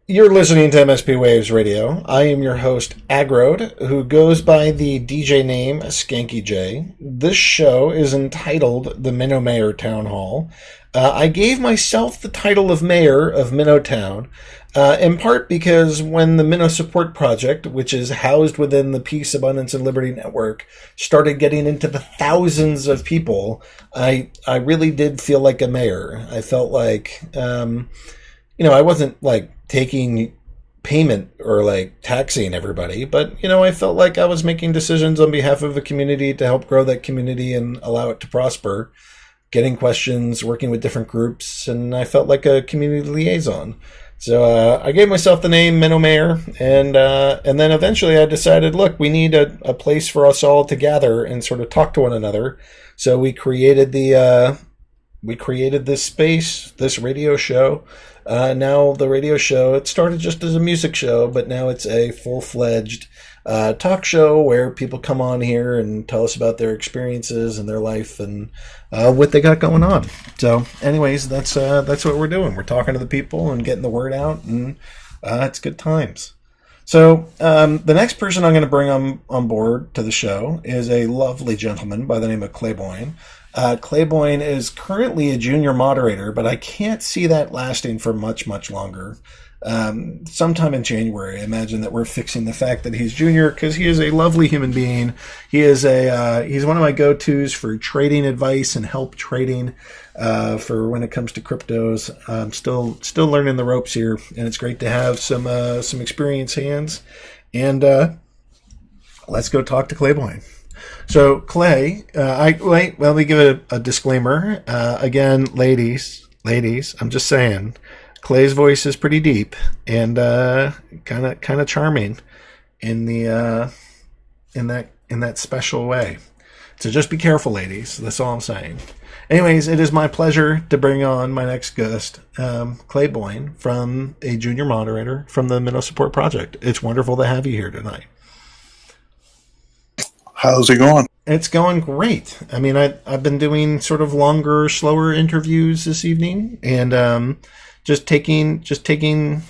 You're listening to MSP Waves Radio. I am your host, Agrode, who goes by the DJ name Skanky J. This show is entitled the Minnow Mayor Town Hall. I gave myself the title of Mayor of Minnow Town, in part because when the Minnow Support Project, which is housed within the Peace, Abundance, and Liberty Network, started getting into the thousands of people, I really did feel like a mayor. I felt like, I wasn't like taking payment or like taxing everybody, but I felt like I was making decisions on behalf of a community to help grow that community and allow it to prosper, getting questions, working with different groups, and I felt like a community liaison. So I gave myself the name Minnow Mayor, and then eventually I decided, look, we need a place for us all to gather and sort of talk to one another. So we created this space, this radio show. Now the radio show, it started just as a music show, but now it's a full-fledged talk show where people come on here and tell us about their experiences and their life and what they got going on. So anyways, that's what we're doing. We're talking to the people and getting the word out, and it's good times. So the next person I'm going to bring on board to the show is a lovely gentleman by the name of Claiborne. Claiborne is currently a junior moderator, but I can't see that lasting for much, much longer. Sometime in January, I imagine that we're fixing the fact that he's junior because he is a lovely human being. He is he's one of my go-tos for trading advice and help trading for when it comes to cryptos. I'm still learning the ropes here, and it's great to have some experienced hands. And let's go talk to Claiborne. So, Clay, let me give a disclaimer. Again, ladies, I'm just saying, Clay's voice is pretty deep and kind of charming in that special way. So just be careful, ladies. That's all I'm saying. Anyways, it is my pleasure to bring on my next guest, Claiborne, from a junior moderator from the Minnow Support Project. It's wonderful to have you here tonight. How's it going? It's going great. I mean, I've been doing sort of longer, slower interviews this evening, and just taking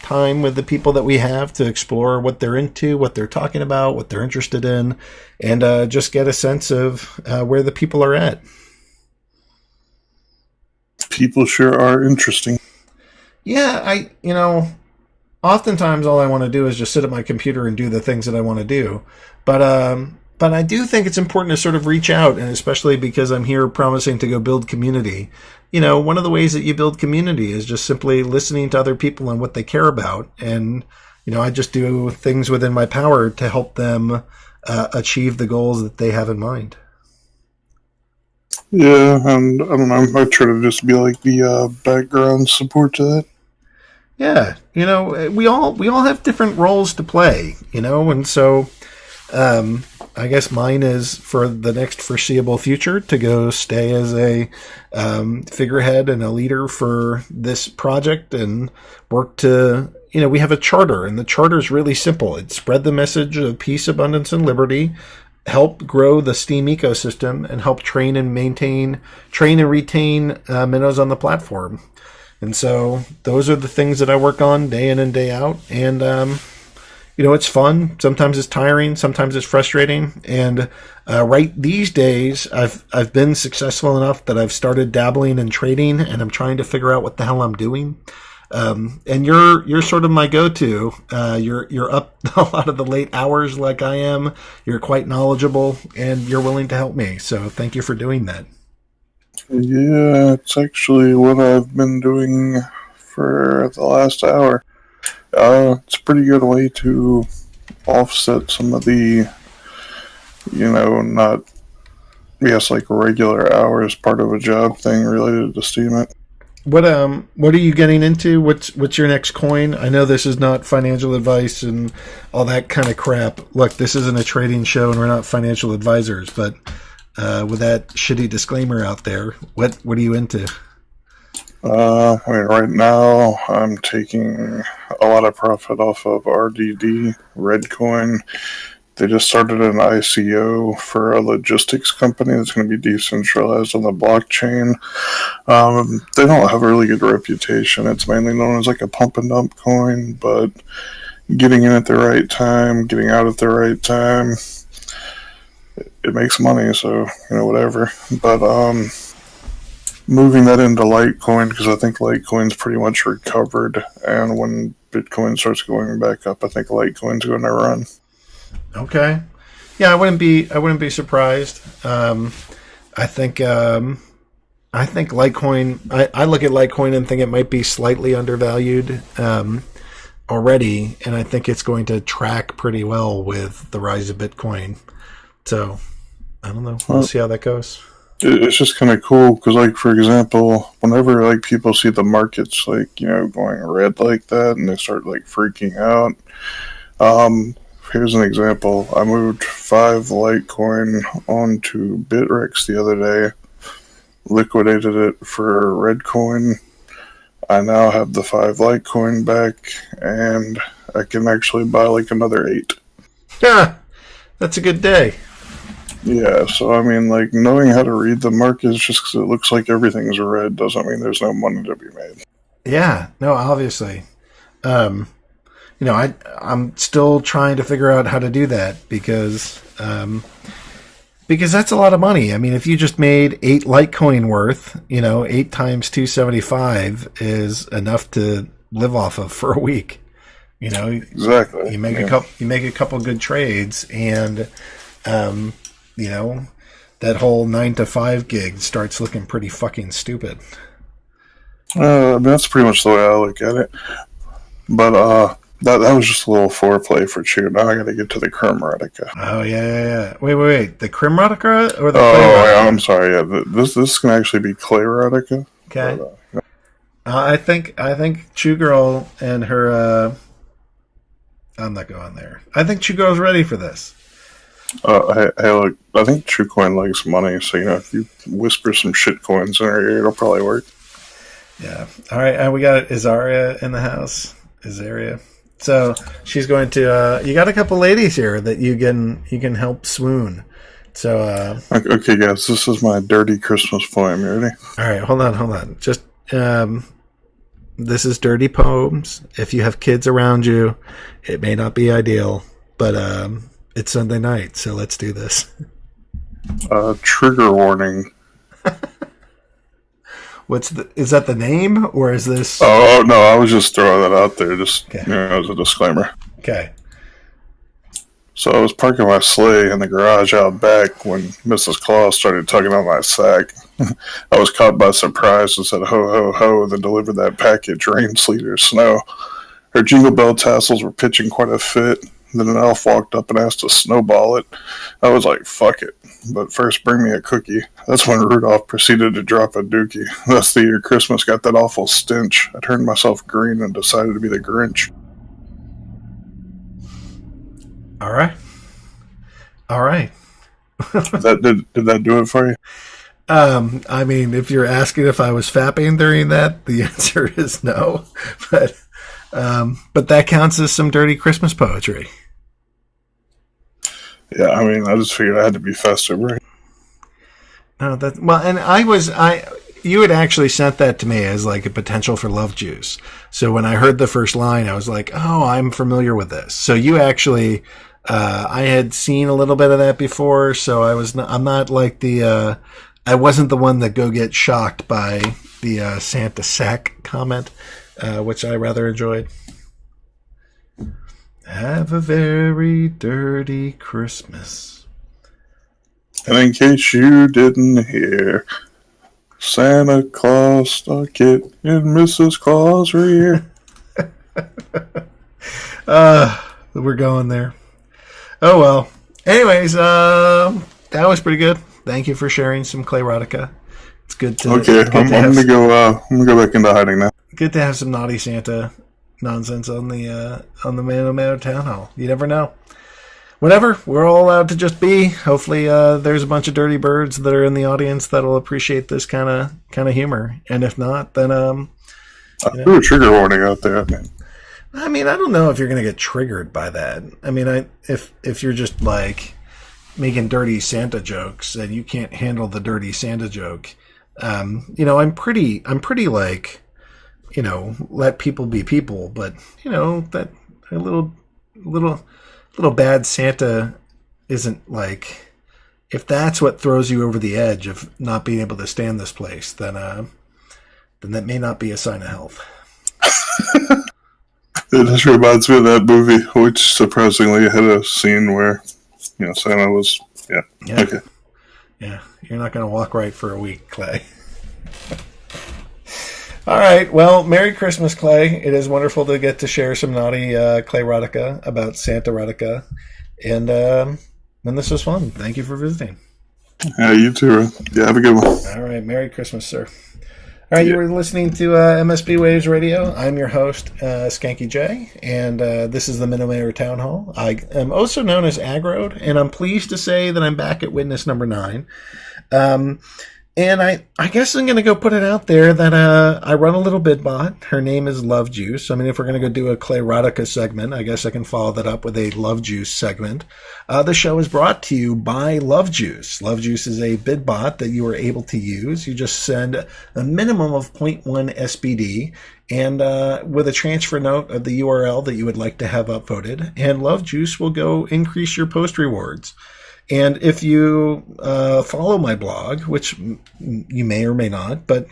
time with the people that we have to explore what they're into, what they're talking about, what they're interested in, and just get a sense of where the people are at. People sure are interesting. Yeah, oftentimes all I want to do is just sit at my computer and do the things that I want to do, but I do think it's important to sort of reach out, and especially because I'm here promising to go build community. One of the ways that you build community is just simply listening to other people and what they care about. And, I just do things within my power to help them achieve the goals that they have in mind. Yeah, and I don't know, I try to just be like the background support to that. Yeah, we all have different roles to play, and so I guess mine is for the next foreseeable future to go stay as a figurehead and a leader for this project and work to, we have a charter, and the charter is really simple. It's spread the message of peace, abundance, and liberty, help grow the Steem ecosystem, and help train and retain minnows on the platform. And so those are the things that I work on day in and day out. And, it's fun. Sometimes it's tiring. Sometimes it's frustrating. And right these days, I've been successful enough that I've started dabbling in trading, and I'm trying to figure out what the hell I'm doing. And you're sort of my go-to. You're up a lot of the late hours like I am. You're quite knowledgeable, and you're willing to help me. So thank you for doing that. Yeah, it's actually what I've been doing for the last hour. It's a pretty good way to offset some of the, not, like regular hours, part of a job thing related to Steem. What are you getting into? What's your next coin? I know this is not financial advice and all that kind of crap. Look, this isn't a trading show and we're not financial advisors, but with that shitty disclaimer out there, what are you into? Right now I'm taking a lot of profit off of RDD, Redcoin. They just started an ICO for a logistics company that's going to be decentralized on the blockchain. They don't have a really good reputation. It's mainly known as like a pump and dump coin, but getting in at the right time, getting out at the right time, it makes money, so, whatever. But moving that into Litecoin, because I think Litecoin's pretty much recovered, and when Bitcoin starts going back up, I think Litecoin's going to run. Okay. Yeah, I wouldn't be surprised. I think Litecoin, I look at Litecoin and think it might be slightly undervalued already, and I think it's going to track pretty well with the rise of Bitcoin. So, I don't know. We'll see how that goes. It's just kind of cool because, like, for example, whenever like people see the markets going red like that, and they start like freaking out. Here's an example. I moved 5 Litecoin onto Bitrex the other day, liquidated it for Redcoin. I now have the 5 Litecoin back, and I can actually buy like another 8. Yeah, that's a good day. Yeah, so I mean, like, knowing how to read the markets just because it looks like everything's red doesn't mean there's no money to be made. Yeah, no, obviously. I'm still trying to figure out how to do that because that's a lot of money. I mean, if you just made 8 Litecoin worth, 8 times 275 is enough to live off of for a week. Exactly. You make a couple good trades, and that whole 9 to 5 gig starts looking pretty fucking stupid. That's pretty much the way I look at it. But that was just a little foreplay for Chew. Now I got to get to the Kremratica. Oh yeah. Wait. The Kremratica or the? Yeah, I'm sorry. Yeah, this can actually be Clayratica. Okay. But, I think Chew Girl and her. I'm not going there. I think Chew Girl's ready for this. Hey, look, I think TrueCoin likes money, so if you whisper some shit coins in her ear, it'll probably work. Yeah. All right, and we got Azaria in the house. Azaria. So she's going to. You got a couple ladies here that you can help swoon. So. Okay, guys, this is my dirty Christmas poem. You ready? All right, hold on. Just this is dirty poems. If you have kids around you, it may not be ideal, but it's Sunday night, so let's do this. Trigger warning. Is that the name, or is this? Oh no, I was just throwing that out there, just as a disclaimer. Okay. So I was parking my sleigh in the garage out back when Mrs. Claus started tugging on my sack. I was caught by surprise and said ho ho ho, and then delivered that package, rain, sleet, or snow. Her jingle bell tassels were pitching quite a fit. Then an elf walked up and asked to snowball it. I was like, fuck it. But first, bring me a cookie. That's when Rudolph proceeded to drop a dookie. That's the year Christmas got that awful stench. I turned myself green and decided to be the Grinch. All right. Did that do it for you? I mean, if you're asking if I was fapping during that, the answer is no. But that counts as some dirty Christmas poetry. Yeah, I mean, I just figured I had to be festive, right? No, you had actually sent that to me as like a potential for love juice. So when I heard the first line, I was like, oh, I'm familiar with this. So you actually, I had seen a little bit of that before. So I'm not like I wasn't the one that go get shocked by the Santa sack comment, which I rather enjoyed. Have a very dirty Christmas. And in case you didn't hear, Santa Claus stuck it in Mrs. Claus' rear. We're going there. Oh well. Anyways, that was pretty good. Thank you for sharing some Clayrotica. It's good to. Okay, I'm gonna go back into hiding now. Good to have some naughty Santa nonsense on the Minnow Town Hall. You never know. Whatever, we're all allowed to just be. Hopefully, there's a bunch of dirty birds that are in the audience that'll appreciate this kind of humor. And if not, then I threw a trigger warning out there, man. I mean, I don't know if you're going to get triggered by that. I mean, if you're just like making dirty Santa jokes and you can't handle the dirty Santa joke, I'm pretty like, let people be people, but that a little bad Santa isn't like, if that's what throws you over the edge of not being able to stand this place, then that may not be a sign of health. It just reminds me of that movie, which surprisingly had a scene where, Santa was, yeah. Okay. Yeah, you're not going to walk right for a week, Clay. All right, well, Merry Christmas, Clay. It is wonderful to get to share some naughty Clay erotica about Santa erotica. And this was fun. Thank you for visiting. Yeah, you too. Yeah, have a good one. All right, Merry Christmas, sir. All right, you were listening to MSB Waves Radio. I'm your host, Skanky J, and this is the Minnow Town Hall. I am also known as Aggroed, and I'm pleased to say that I'm back at witness number 9. And I guess I'm going to go put it out there that I run a little bit bot. Her name is Love Juice. I mean, if we're going to go do a Clay erotica segment, I guess I can follow that up with a Love Juice segment. The show is brought to you by Love Juice. Love Juice is a bid bot that you are able to use. You just send a minimum of 0.1 SBD and with a transfer note of the URL that you would like to have upvoted, and Love Juice will go increase your post rewards. And if you follow my blog, which you may or may not, but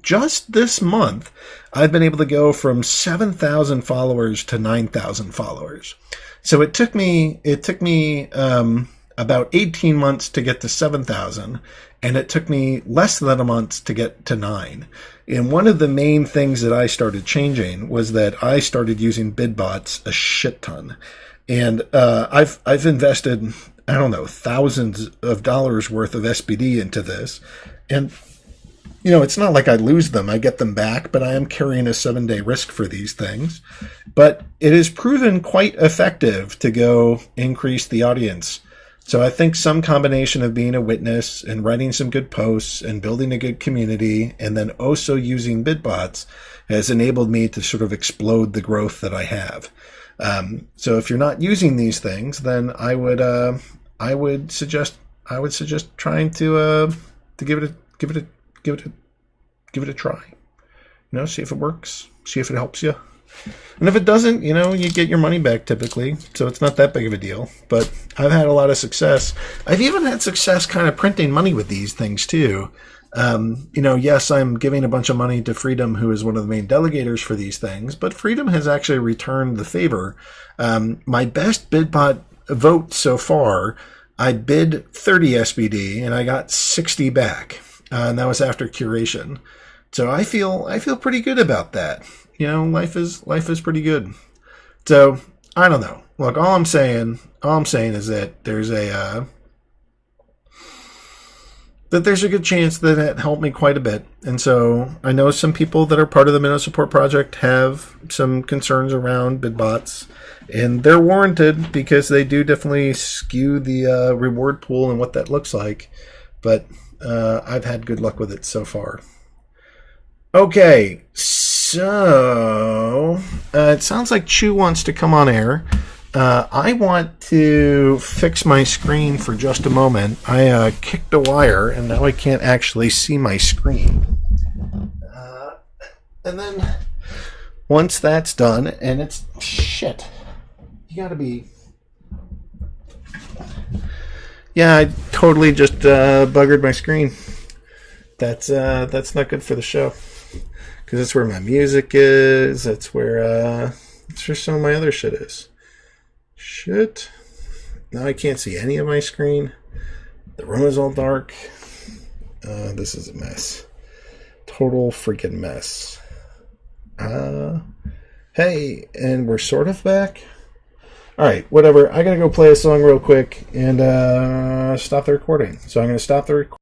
just this month, I've been able to go from 7,000 followers to 9,000 followers. So it took me about 18 months to get to 7,000, and it took me less than a month to get to 9. And one of the main things that I started changing was that I started using bid bots a shit ton. And I've invested, I don't know, thousands of dollars worth of SBD into this. And, it's not like I lose them. I get them back, but I am carrying a 7-day risk for these things. But it has proven quite effective to go increase the audience. So I think some combination of being a witness and writing some good posts and building a good community and then also using bid bots has enabled me to sort of explode the growth that I have. So if you're not using these things, then I would suggest trying to give it a try. See if it works, see if it helps you. And if it doesn't, you get your money back typically. So it's not that big of a deal, but I've had a lot of success. I've even had success kind of printing money with these things too. Yes, I'm giving a bunch of money to Freedom, who is one of the main delegators for these things, but Freedom has actually returned the favor. My best bid bot vote so far, I bid 30 SBD and I got 60 back. And that was after curation. So I feel pretty good about that. Life is pretty good. So I don't know. Look, all I'm saying is that there's a good chance that it helped me quite a bit. And so I know some people that are part of the Minnow Support Project have some concerns around bid bots, and they're warranted because they do definitely skew the reward pool and what that looks like. But I've had good luck with it so far. Okay, so it sounds like Chu wants to come on air. I want to fix my screen for just a moment. I kicked a wire, and now I can't actually see my screen. And then once that's done, and it's shit, you gotta be. Yeah, I totally just buggered my screen. That's not good for the show, because that's where my music is. That's where some of my other shit is. Shit. Now I can't see any of my screen. The room is all dark. This is a mess. Total freaking mess. Hey, and we're sort of back. Alright, whatever. I gotta go play a song real quick and stop the recording. So I'm gonna stop the recording.